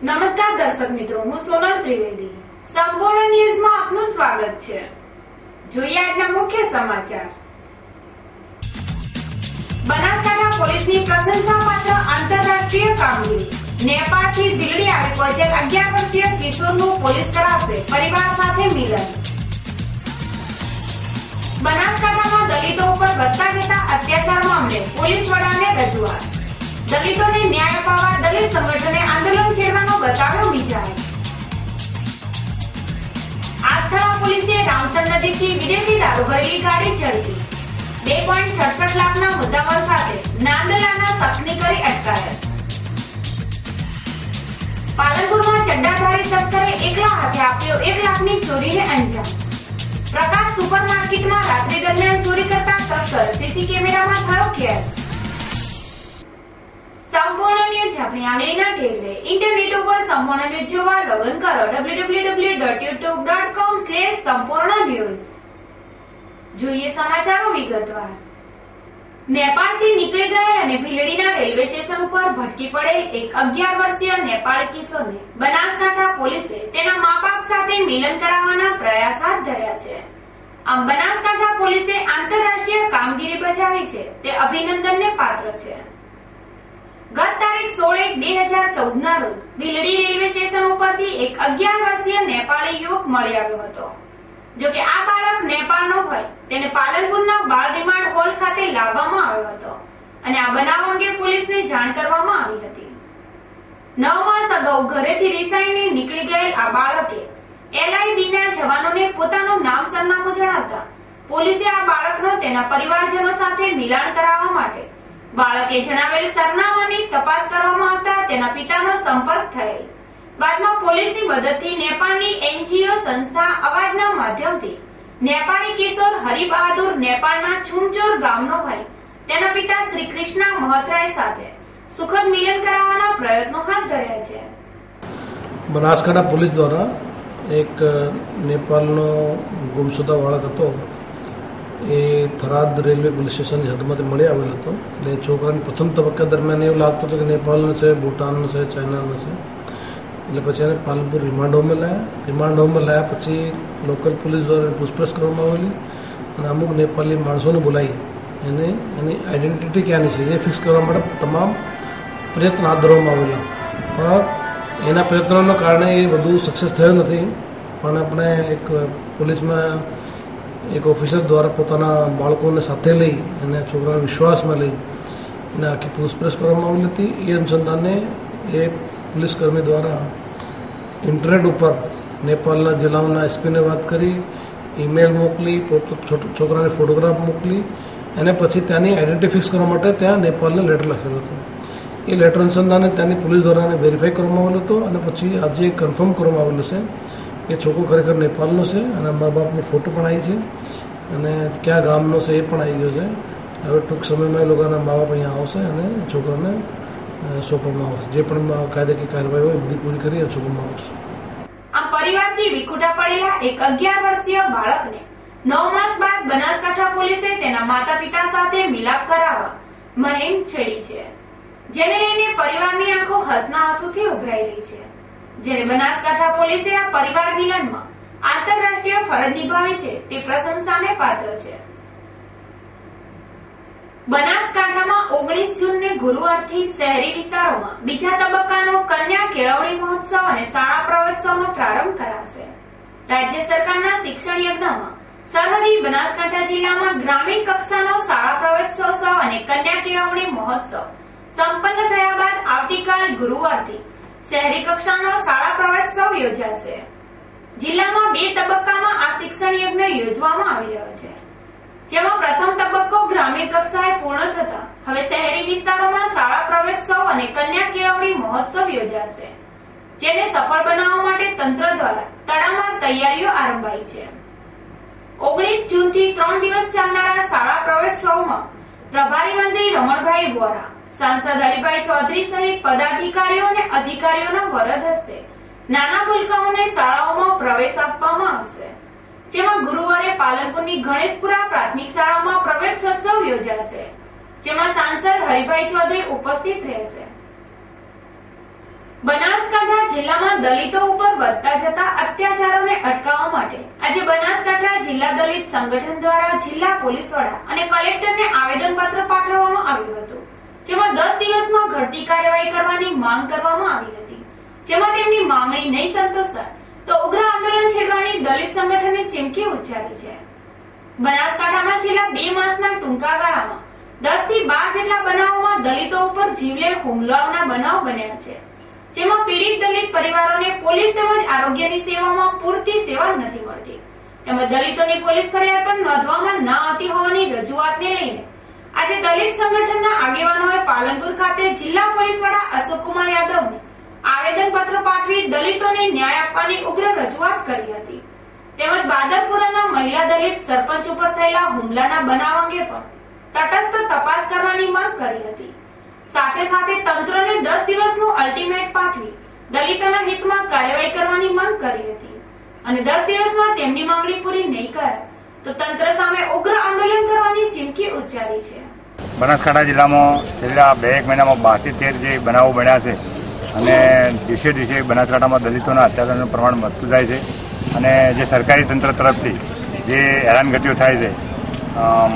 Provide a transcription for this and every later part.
નમસ્કાર દર્શક મિત્રો, હું સોનલ ત્રિવેદી. સંપૂર્ણ ન્યૂઝમાં આપનું સ્વાગત છે. જોઈએ આજના મુખ્ય સમાચાર. બનાસકાંઠા પોલીસની પ્રશંસાપાત્ર આંતરરાષ્ટ્રીય કામગીરી. નેપાળથી દિલ્હી આવી પહોંચેલ 11 વર્ષીય કિશોરનું પોલીસ કરાવશે પરિવાર સાથે મિલન. બનાસકાંઠામાં દલિતો ઉપર વધતા જતા અત્યાચાર મામલે પોલીસ વડાને રજૂઆત. દલિતોને ન્યાય અપાવવા દલિત સંગઠને આંદોલન છેડવાનો બતાવ્યો વિચાર. આસ્થળા પોલીસે રામસર નજીકથી વિદેશી દારૂ ભરેલી ગાડી ઝડપી. 2.66 લાખના મુદ્દામાલ સાથે નાંદલાના શખ્સની કરી અટકાયત. પાલનપુરમાં ચડ્ડાધારી તસ્કરે એકલા હાથે આપ્યો 1 લાખની ચોરીને અંજામ. પ્રકાશ સુપરમાર્કેટમાં રાત્રિ દરમિયાન ચોરી કરતા તસ્કર સીસી કેમેરામાં થયો કેદ. સંપૂર્ણ ન્યૂઝ આપણી આંગળીના ટેરવે. ઇન્ટરનેટ ઉપર સંપૂર્ણ ન્યૂઝ જોવા લોગિન કરો www.youtube.com/સંપૂર્ણ ન્યૂઝ. જોઈએ સમાચારો વિગતવાર. નેપાળથી નીકળી ગયેલ અને ભીલડીના રેલવે સ્ટેશન ઉપર ભટકી પડેલ એક 11 વર્ષીય નેપાળી કિશોરને બનાસકાંઠા પોલીસે તેના મા-બાપ સાથે મિલન કરાવવાના પ્રયાસ હાથ ધર્યા છે. આમ બનાસકાંઠા પોલીસે આંતરરાષ્ટ્રીય કામગીરી બજાવી છે તે અભિનંદનને પાત્ર છે. ગત તારીખ 16/1/2014 ના રોજ ભીલડી રેલવે સ્ટેશન ઉપરથી એક 11 વર્ષીય નેપાળી યુવક મળી આવ્યો હતો. જો કે આ બાળક નેપાળનો હોય તેને પાલનપુરના બાળ રિમાન્ડ હોલ ખાતે લાવવામાં આવ્યો હતો અને આ બનાવ અંગે પોલીસને જાણ કરવામાં આવી હતી. 9 માસ અગાઉ ઘરેથી રિસાઈને નીકળી ગયેલ આ બાળકે LIBના જવાનોને પોતાનું નામ સરનામું જણાવતા પોલીસે આ બાળકનો તેના પરિવારજનો સાથે મિલાન કરાવવા માટે બાળકે જણાવેલ સરનામાની તપાસ કરવામાં આવતા તેના પિતાનો સંપર્ક થયેલ. બાદમાં પોલીસની મદદથી નેપાળની NGO સંસ્થા અવાજના માધ્યમથી નેપાળી કિશોર હરિબહાદુર નેપાળના છુમચોર ગામનો હોય તેના પિતા શ્રી કૃષ્ણા મહતરાય સાથે સુખદ મિલન કરાવવાના પ્રયત્નો હાથ ધર્યા છે. બનાસકાંઠા પોલીસ દ્વારા એક નેપાળનો ગુમશુદા બાળક હતો એ થરાદ રેલવે પોલીસ સ્ટેશનની હદમાંથી મળી આવેલ હતો. એટલે છોકરાની પ્રથમ તબક્કા દરમિયાન એવું લાગતું હતું કે નેપાળનો છે, ભૂટાનનો છે, ચાઇનાનો છે. એટલે પછી એને પાલનપુર રિમાન્ડ હોમમાં લાવ્યા. રિમાન્ડ હોમમાં લાવ્યા પછી લોકલ પોલીસ દ્વારા પૂછપરછ કરવામાં આવેલી અને અમુક નેપાળી માણસોને બોલાવી એને એની આઈડેન્ટિટી ક્યાંની છે એ ફિક્સ કરવા માટે તમામ પ્રયત્ન હાથ ધરવામાં આવેલા. પણ એના પ્રયત્નોના કારણે એ બધું સક્સેસ થયું નથી. પણ આપણે એક પોલીસમાં એક ઓફિસર દ્વારા પોતાના બાળકોને સાથે લઈ અને છોકરાના વિશ્વાસમાં લઈ એને આખી પૂછપરછ કરવામાં આવેલી હતી. એ અનુસંધાને એ પોલીસ કર્મી દ્વારા ઇન્ટરનેટ ઉપર નેપાળના જિલ્લાઓના એસપીને વાત કરી, ઈમેલ મોકલી, છોકરાને ફોટોગ્રાફ મોકલી અને પછી ત્યાંની આઈડેન્ટિટી ફિક્સ કરવા માટે ત્યાં નેપાળને લેટર લખેલો હતો. એ લેટર અનુસંધાને ત્યાંની પોલીસ દ્વારા વેરીફાઈ કરવામાં આવેલો હતો અને પછી આજે કન્ફર્મ કરવામાં આવેલું છે કે છોકરો ખરેખર નેપાળનો છે અને મા બાપનો ફોટો પણ આવી છે અને ક્યાં ગામનો છે એ પણ આવી ગયો છે. હવે ટૂંક સમયમાં એ લોકોના મા બાપ અહીંયા આવશે અને છોકરાને સોંપવામાં આવશે. જે પણ કાયદાકીય કાર્યવાહી હોય બધી પૂરી કરી સોંપવામાં આવશે. આ પરિવારથી વિખૂટા પડેલા એક 11 વર્ષીય બાળકને 9 માસ બાદ બનાસકાંઠા પોલીસે તેના માતા પિતા સાથે મિલાપ કરાવવા મહેમ છેડી છે, જેને લઈને પરિવારની આંખો હસના આંસુથી ઉભરાઈ રહી છે. જ્યારે બનાસકાંઠા પોલીસે આ પરિવાર મિલનમાં આંતરરાષ્ટ્રીય ફરજ નિભાવી છે તે પ્રશંસાને પાત્ર છે. બનાસકાંઠામાં 19 જૂનને ગુરુવારથી શહેરી વિસ્તારોમાં બીજા તબક્કાનો કન્યા કેળવણી મહોત્સવ અને શાળા પ્રવેશોત્સવનો પ્રારંભ કરાશે. રાજ્ય સરકારના શિક્ષણ યજ્ઞમાં સરહદી બનાસકાંઠા જિલ્લામાં ગ્રામીણ કક્ષાનો શાળા પ્રવેશોત્સવ અને કન્યા કેળવણી મહોત્સવ સંપન્ન થયા બાદ આવતીકાલ ગુરુવારથી શહેરી કક્ષાનો શાળા પ્રવેશોત્સવ યોજાશે. જિલ્લામાં 2 તબક્કામાં આ શિક્ષણ યજ્ઞ યોજવામાં આવી રહ્યો છે, જેમાં પ્રથમ તબક્કો ગ્રામીણ કક્ષાએ પૂર્ણ થતા હવે શહેરી વિસ્તારોમાં શાળા પ્રવેશોત્સવ અને કન્યા કેળવણી મહોત્સવ યોજાશે, જેને સફળ બનાવવા માટે તંત્ર દ્વારા તડામાર તૈયારીઓ આરંભાઈ છે. 19 જૂનથી 3 દિવસ ચાલનારા શાળા પ્રવેશોત્સવમાં પ્રભારી મંત્રી રમણભાઈ વોરા, સાંસદ હરિભાઈ ચૌધરી સહિત પદાધિકારીઓ અને અધિકારીઓના વરદ હસ્તે નાના ભૂલકાઓને શાળાઓમાં પ્રવેશ આપવામાં આવશે. જેમાં ગુરુવારે પાલનપુરની ગણેશપુરા પ્રાથમિક શાળામાં પ્રવેશોત્સવ યોજાશે, જેમાં સાંસદ હરિભાઈ ચૌધરી ઉપસ્થિત રહેશે. બનાસકાંઠા જિલ્લામાં દલિતો ઉપર વધતા જતા અત્યાચારોને અટકાવવા માટે આજે બનાસકાંઠા જિલ્લા દલિત સંગઠન દ્વારા જિલ્લા પોલીસ વડા અને કલેક્ટરને આવેદનપત્ર પાઠવવામાં આવ્યું હતું, જેમાં 10 દિવસમાં ઘટતી કાર્યવાહી કરવાની માંગ કરવામાં આવી હતી, જેમાં તેમની માંગણી નહીં સંતોષાય તો ઉગ્ર આંદોલન છેડવાની દલિત સંગઠને ચીમકી ઉચ્ચારી છે. બનાસકાંઠામાં છેલ્લા 2 માસના ટૂંકા ગાળામાં 10 થી 12 જેટલા બનાવોમાં દલિતો ઉપર જીવલેણ હુમલાઓના બનાવ બન્યા છે, જેમાં પીડિત દલિત પરિવારોને પોલીસ તેમજ આરોગ્યની સેવામાં પૂરતી સેવા નથી મળતી, તેમજ દલિતોની પોલીસ ફરિયાદ પણ નોંધવામાં ન આવતી હોવાની રજૂઆતને લઈને આજે દલિત સંગઠનના આગેવાનોએ પાલનપુર ખાતે જિલ્લા પોલીસ વડા અશોકકુમાર યાદવને આવેદનપત્ર પાઠવી દલિતોને ન્યાય આપવાની ઉગ્ર રજૂઆત કરી હતી, તેમજ બાદરપુરાના મહિલા દલિત સરપંચ ઉપર થયેલા હુમલાના બનાવ અંગે પણ તટસ્થ તપાસ કરવાની માંગ કરી હતી. સાથે સાથે તંત્રને 10 દિવસનું અલ્ટિમેટ પાઠવી દલિતોના હિતમાં કાર્યવાહી કરવાની માંગ કરી હતી અને 10 દિવસમાં તેમની માંગણી પૂરી નહીં કરે તો તંત્ર સામે ઉગ્ર આંદોલન કરવાની ચીમકી ઉચ્ચારી છે. બનાસકાંઠા જિલ્લામાં છેલ્લા 2-1 મહિનામાં 12 થી 13 જે બનાવો બન્યા છે અને દિવસે બનાસકાંઠામાં દલિતોના અત્યાચારનું પ્રમાણ વધતું જાય છે અને જે સરકારી તંત્ર તરફથી જે હેરાનગતિઓ થાય છે,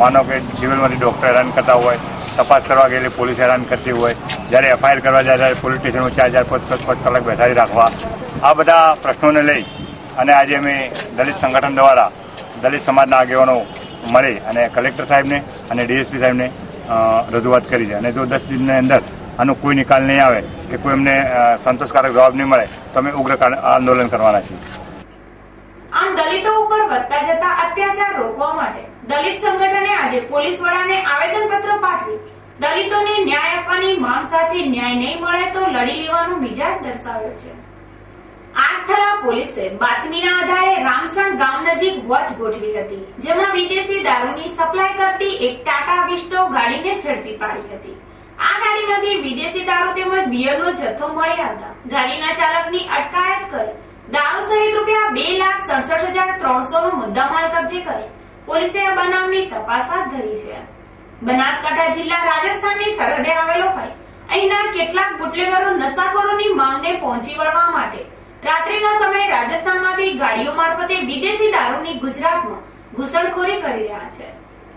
માનો કે સિવિલમાંથી ડૉક્ટર હેરાન કરતા હોય, તપાસ કરવા ગયેલી પોલીસ હેરાન કરતી હોય, જ્યારે એફઆઈઆર કરવા જાય ત્યારે પોલીસ સ્ટેશનમાં 4-5 કલાક બેસાડી રાખવા, આ બધા પ્રશ્નોને લઈ અને આજે અમે દલિત સંગઠન દ્વારા દલિત સમાજના આગેવાનો મળી અને કલેક્ટર સાહેબને અને ડીએસપી સાહેબને રજૂઆત કરી છે અને જો 10 દિનની અંદર આનો કોઈ નિકાલ નહીં આવે કે કોઈ અમને સંતોષકારક જવાબ નહીં મળે તો અમે ઉગ્ર આંદોલન કરવાના છીએ. આમ દલિતો ઉપર વધતા જતા અત્યાચાર રોકવા માટે દલિત સંગઠને આજે પોલીસ વડાને આવેદનપત્ર પાઠવી દલિતોને ન્યાય આપવાની માંગ સાથે ન્યાય નહીં મળે તો લડી લેવાનો મિજાજ દર્શાવ્યો છે. આઠથરા પોલીસે બાતમીના આધારે રામસણ ગામ નજીક વોચ ગોઠવી હતી, જેમાં વિદેશી દારૂની સપ્લાય કરતી એક ટાટા વિસ્ટો ગાડીને ઝડપી પાડી હતી. આ ગાડીમાંથી વિદેશી દારૂ તેમજ બિયરનો જથ્થો મળી આવતા ગાડીના ચાલકની અટકાયત કરી દારૂ સહિત ₹2,67,300 નો મુદ્દામાલ કબજે કરી પોલીસે આ બનાવની તપાસ હાથ ધરી છે. બનાસકાંઠા જિલ્લા રાજસ્થાનની સરહદે આવેલો હોય અહીંના કેટલાક બુટલેગરો નશાખોરોની માંગને પહોંચી વળવા માટે રાત્રિના સમયે રાજસ્થાનમાંથી ગાડીઓ મારફતે વિદેશી દારૂની ગુજરાતમાં ઘૂસણખોરી કરી રહ્યા છે,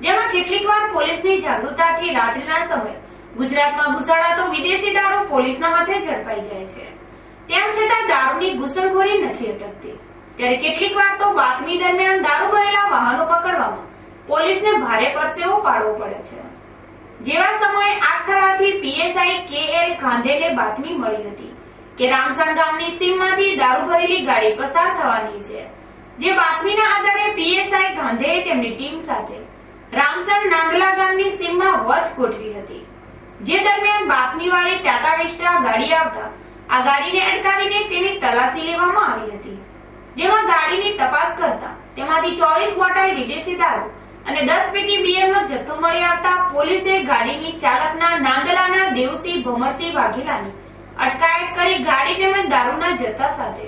જેમાં કેટલીકવાર પોલીસની જાગૃતતાથી રાત્રિના સમયે ગુજરાતમાં ઘુસાડાતો વિદેશી દારૂ પોલીસના હાથે ઝડપાઈ જાય છે. તેમ છતાં દારૂની ઘૂસણખોરી નથી અટકતી, ત્યારે કેટલીક વાર તો બાતમી દરમિયાન દારૂ ભરેલા વાહનો પકડવામાં પોલીસને ભારે પરસેવો પાડવો પડે છે. જેવા સમયે આખથરાથી પીએસઆઈ KL ગાંધેને બાતમી મળી હતી કે રામસણ ગામની સીમમાંથી દારૂ ભરેલી ગાડી પસાર થવાની છે, જે બાતમીના આધારે પીએસઆઈ ગાંધેએ તેમની ટીમ સાથે રામસણ નાંદલા ગામની સીમમાં વોચ ગોઠવી હતી, જે દરમિયાન બાતમીવાળી ટાટા વિસ્ટા ગાડી આવતા આ ગાડીને અટકાવીને તેની તલાશી લેવામાં આવી હતી, જેમાં ગાડીની તપાસ કરતા તેમાંથી 24 બોટલ વિદેશી દારૂ અને 10 પેટી બિયરનો જથ્થો મળી આવતા પોલીસે ગાડીની ચાલકના નાંદલાના દેવસિંહ ભમરસિંહ વાઘેલાની અટકાયત કરી ગાડી તેમજ દારૂના જથ્થા સાથે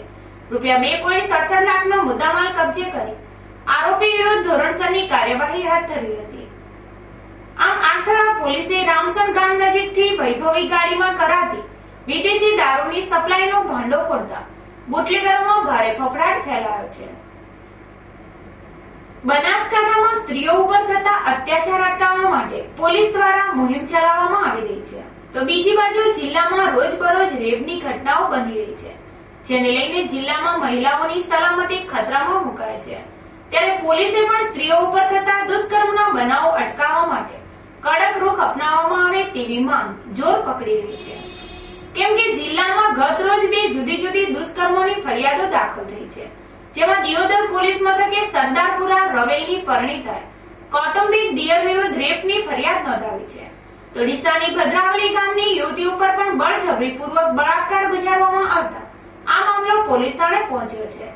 ₹2.67 લાખનો મુદ્દામાલ કબજે કરી આરોપી વિરુદ્ધ ધોરણસરની કાર્યવાહી હાથ ધરી હતી. આમ આઠથરા પોલીસે રામસણ ગામ નજીકથી વૈભવી ગાડીમાં કરાતી વિદેશી દારૂની સપ્લાયનો ભાંડો ફોડતા બુટલેગરોમાં ભારે ફફડાટ ફેલાયો છે. બનાસકાંઠામાં સ્ત્રીઓ ઉપર થતા અત્યાચાર અટકાવવા માટે પોલીસ દ્વારા મુહિમ ચલાવવામાં આવી રહી છે, તો બીજી બાજુ જિલ્લામાં રોજબરોજ રેપની ઘટનાઓ બની રહી છે, જેને લઈને જિલ્લામાં મહિલાઓની સલામતી ખતરામાં મુકાય છે. ત્યારે પોલીસે પણ સ્ત્રીઓ ઉપર થતા દુષ્કર્મના બનાવો અટકાવવા માટે કડક રૂખ અપનાવવામાં આવે તેવી માંગ જોર પકડી રહી છે, કેમ કે જિલ્લામાં ગત રોજ 2 જુદી જુદી દુષ્કર્મોની ફરિયાદો દાખલ થઈ છે, જેમાં દિયોદર પોલીસ મથકે સરદારપુરા રવેલની પરણિતાએ કૌટુંબિક દિયર વિરુદ્ધ રેપની ફરિયાદ નોંધાવી છે, તો ડીસાની ભદ્રાવલી ગામની યુવતી ઉપર પણ બળજબરીપૂર્વક બળાત્કાર ગુજારવામાં આવતા આ મામલો પોલીસ થાણે પહોંચ્યો છે,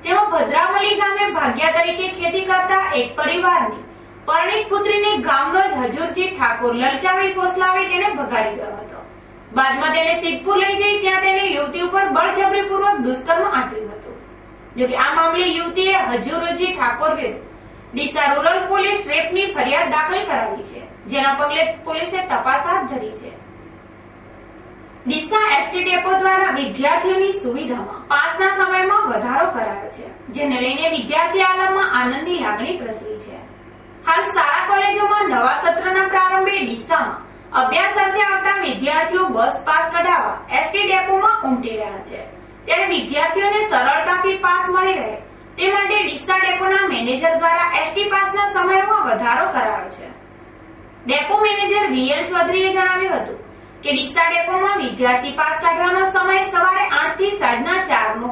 જેમાં ભદ્રાવલી ગામે ભાગ્યા તરીકે ખેતી કરતા એક પરિવારની પરણિત પુત્રીને ગામનો જ હજુરજી ઠાકોર લલચાવી ફોસલાવી તેને ભગાડી ગયો હતો. બાદમાં તેને સિદ્ધપુર લઈ જઈ ત્યાં તેને યુવતી ઉપર બળજબરીપૂર્વક દુષ્કર્મ આચર્યું હતું. જોકે આ મામલે યુવતીએ હજુરજી ઠાકોર વિરુદ્ધ ડીસા રૂરલ પોલીસ રેપની ફરિયાદ દાખલ કરાવી છે, જેના પગલે પોલીસે તપાસ હાથ ધરી છે. ડીસા એસટી ડેપો દ્વારા વિદ્યાર્થીઓની સુવિધામાં પાસના સમયમાં વધારો કરાયો છે, જેને લઈને વિદ્યાર્થી આલમમાં આનંદની લાગણી પ્રસરી છે. હાલ શાળા કોલેજોમાં નવા સત્રના પ્રારંભે ડીસામાં અભ્યાસ અર્થે આવતા વિદ્યાર્થીઓ બસ પાસ કઢાવવા એસટી ડેપોમાં ઉમટી રહ્યા છે. ત્યારે વિદ્યાર્થીઓને સરળતાથી પાસ મળી રહે તે માટે ડીસા ડેપોના મેનેજર દ્વારા એસટી પાસના સમયમાં વધારો કરાયો છે. ડેપો મેનેજર વીએલ ચૌધરીએ જણાવ્યું હતું કે ડીસા ડેપોમાં વિદ્યાર્થી પાસ કાઢવાનો સમય સવારે 8 થી સાંજના 4 નો,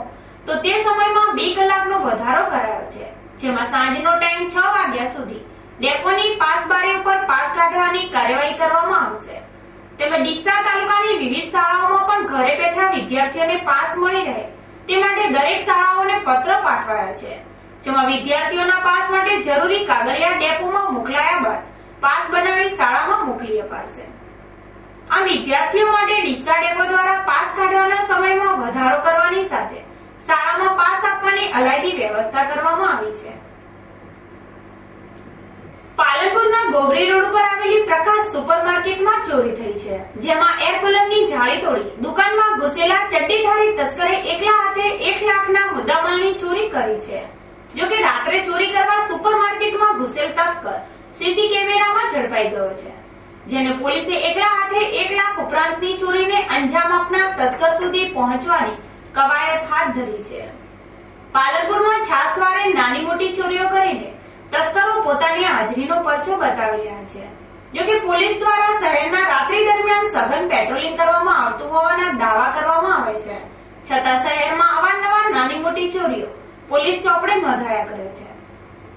તો તે સમયમાં 2 કલાકનો વધારો કરાયો છે, જેમાં સાંજનો ટાઈમ 6 વાગ્યા સુધી ડેપોની પાસ બારી ઉપર પાસ કાઢવાની કાર્યવાહી કરવામાં આવશે. તેમજ ડીસા તાલુકાની વિવિધ શાળાઓમાં પણ ઘરે બેઠા વિદ્યાર્થીઓને પાસ મળી રહે તે માટે દરેક શાળાઓને પત્ર પાઠવાયા છે, જેમાં વિદ્યાર્થીઓના પાસ માટે જરૂરી કાગળિયા ડેપોમાં મોકલાયા બાદ પાસ બનાવી શાળામાં મોકલી અપાશે. આ વિદ્યાર્થીઓ માટે ડીસા ડેપો દ્વારા પાસ કાઢવાના સમયમાં વધારો કરવાની સાથે શાળામાં પાસ આપવાની અલાયદી વ્યવસ્થા કરવામાં આવી છે. પાલનપુરના ગોબરી રોડ ઉપર આવેલી પ્રકાશ સુપરમાર્કેટમાં ચોરી થઈ છે, જેમાં એર કુલરની જાળી તોડી દુકાનમાં ઘૂસેલા ચડ્ડીધારી તસ્કરે એકલા હાથે 1 લાખના મુદ્દામાલની ચોરી કરી છે. જો કે રાત્રે ચોરી કરવા સુપરમાર્કેટમાં ઘૂસેલ તસ્કર સીસી કેમેરામાં ઝડપાઈ ગયો છે, જેને પોલીસે એકલા હાથે 1 લાખ ઉપરાંતની ચોરીને અંજામ આપનાર તસ્કર સુધી પહોંચવાની કવાયત હાથ ધરી છે. પાલનપુરમાં છાસવારે નાની મોટી ચોરીઓ કરીને તસ્કરો પોતાની હાજરીનો પરચો બતાવી રહ્યા છે. જોકે પોલીસ દ્વારા શહેરના રાત્રિ દરમિયાન સઘન પેટ્રોલિંગ કરવામાં આવતું હોવાના દાવા કરવામાં આવે છે, છતાં શહેરમાં અવારનવાર નાની મોટી ચોરીઓ પોલીસ ચોપડે નોંધાયા કરે છે.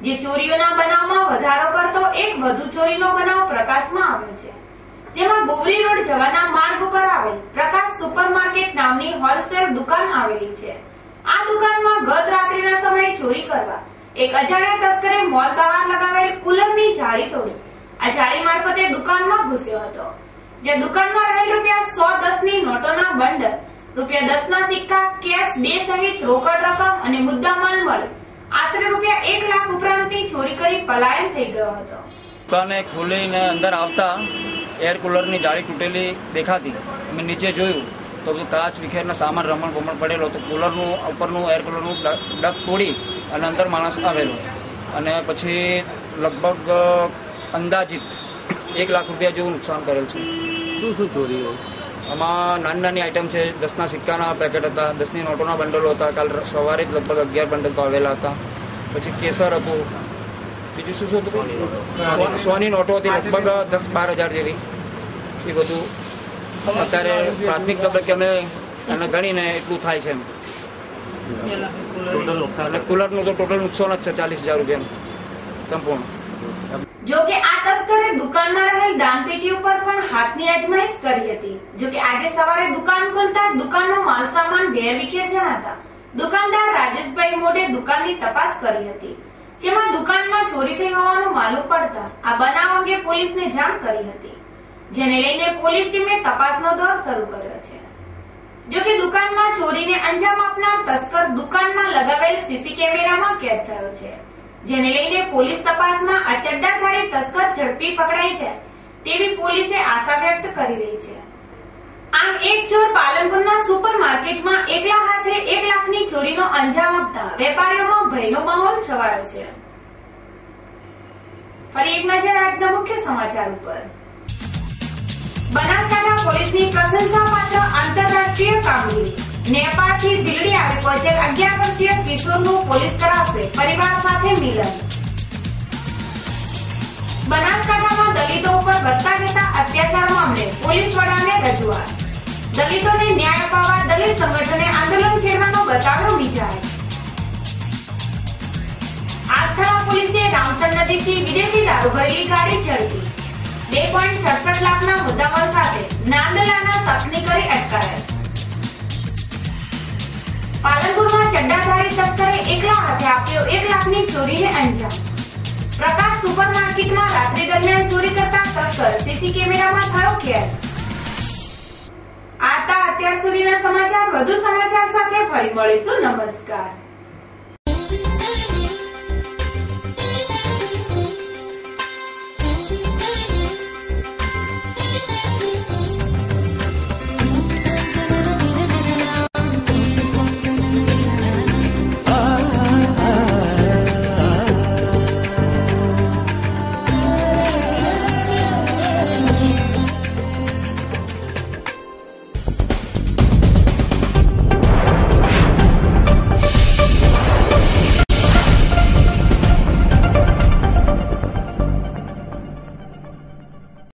જે ચોરીઓના બનાવમાં વધારો કરતો એક વધુ ચોરીનો બનાવ પ્રકાશમાં આવ્યો છે, જેમાં ગોબરી રોડ જવાના માર્ગ ઉપર આવેલ પ્રકાશ સુપરમાર્કેટ નામની હોલસેલ દુકાન આવેલી છે. આ દુકાનમાં ગત રાત્રિના સમયે ચોરી કરવા એક અજાણ્યા તસ્કરે મોલ બહાર લગાવેલ કુલરની જાળી તોડી આ જાળી મારફતે દુકાનમાં ઘૂસ્યો હતો, જે દુકાનમાં રહેલ ₹110ની નોટોના બંડલ, ₹10ના સિક્કા, કેશ 2 સહિત રોકડ રકમ અને મુદ્દામાલ મળી આશરે ₹1 લાખ ઉપરાંતની ચોરી કરી પલાયન થઈ ગયો હતો. દુકાને ખોલીને અંદર આવતા એર કુલરની જાળી તૂટેલી દેખાતી. અમે નીચે જોયું તો બધું કાચ વિખેરના સામાન રમણ ભમણ પડેલો, તો કુલરનું ઉપરનું એર કુલરનું ડક તોડી અને અંદર માણસ આવેલો. અને પછી લગભગ અંદાજિત ₹1 લાખ જેવું નુકસાન કરેલ છે. શું ચોરી હોય? આમાં નાની નાની આઈટમ છે. 10ના સિક્કાના પેકેટ હતા, 10ની નોટોના બંડલો હતા. કાલ સવારે જ લગભગ 11 બંડલ તો આવેલા હતા. પછી કેસર હતું. બીજું શું હતું? સોની નોટો હતી, લગભગ 10-12 હજાર જેવી. એ બધું અત્યારે પ્રાથમિક તબક્કે અમે એને ગણીને એટલું થાય છે. અને કુલરનું તો ટોટલ નુકસાન જ છે ₹40,000 સંપૂર્ણ. જો કે આ તસ્કરે દુકાનમાં રહેલ દાનપેટી ઉપર પણ હાથની અજમાઈશ કરી હતી. જો કે આજે સવારે દુકાન ખોલતા દુકાનનો માલ સામાન વેરવિખેર જણાતા દુકાનદાર રાજેશભાઈ મોઢે દુકાનની તપાસ કરી હતી, જેમાં દુકાનમાં ચોરી થઈ હોવાનું માલુમ પડતા આ બનાવ અંગે પોલીસને જાણ કરી હતી, જેને લઈને પોલીસ ટીમે તપાસનો દોર શરૂ કર્યો છે. જો કે દુકાનમાં ચોરીને અંજામ આપનાર તસ્કર દુકાનમાં લગાવેલ સીસી કેમેરામાં કેદ થયો છે, જેને લઈને પોલીસ તપાસમાં આ ચડ્ડાધારી તસ્કર ઝડપી પકડાઈ છે તેવી પોલીસે આશા વ્યક્ત કરી રહી છે. આમ એક ચોર પાલનપુરના સુપરમાર્કેટમાં એકલા હાથે 1 લાખની ચોરીનો અંજામ આપતા વેપારીઓમાં ભયનો માહોલ છવાયો છે. ફરી એક નજર આજના મુખ્ય સમાચાર ઉપર. બનાસકાંઠા પોલીસની પ્રશંસાપાત્ર આંતરરાષ્ટ્રીય કામગીરી. નેપાળથી દિલ્હી આવી પહોંચેલ 11 વર્ષીય કિશોરનું પોલીસ કરાવશે પરિવાર સાથે મિલન. બનાસકાંઠામાં દલિતો ઉપર વધતા જતા અત્યાચાર મામલે પોલીસ વડાને રજૂઆત. દલિતોને ન્યાય અપાવવા દલિત સંગઠને આંદોલન છેડવાનો બતાવ્યો વિચાર. આથરા પોલીસે રામસર નજીકથી વિદેશી દારૂ ભરેલી ગાડી ઝડપી. 2.66 લાખના મુદ્દામાલ સાથે નાંદલાના શખ્સની કરી અટકાયત. પાલનપુરમાં ચડ્ડાધારી તસ્કરે એકલા હાથે આપ્યો 1 લાખની ચોરીને અંજામ. પ્રકાશ સુપરમાર્કેટમાં રાત્રિ દરમિયાન ચોરી કરતા તસ્કર સીસી કેમેરામાં થયો કેદ. આ હતા અત્યાર સુધીના સમાચાર. વધુ સમાચાર સાથે ફરી મળીશું. નમસ્કાર.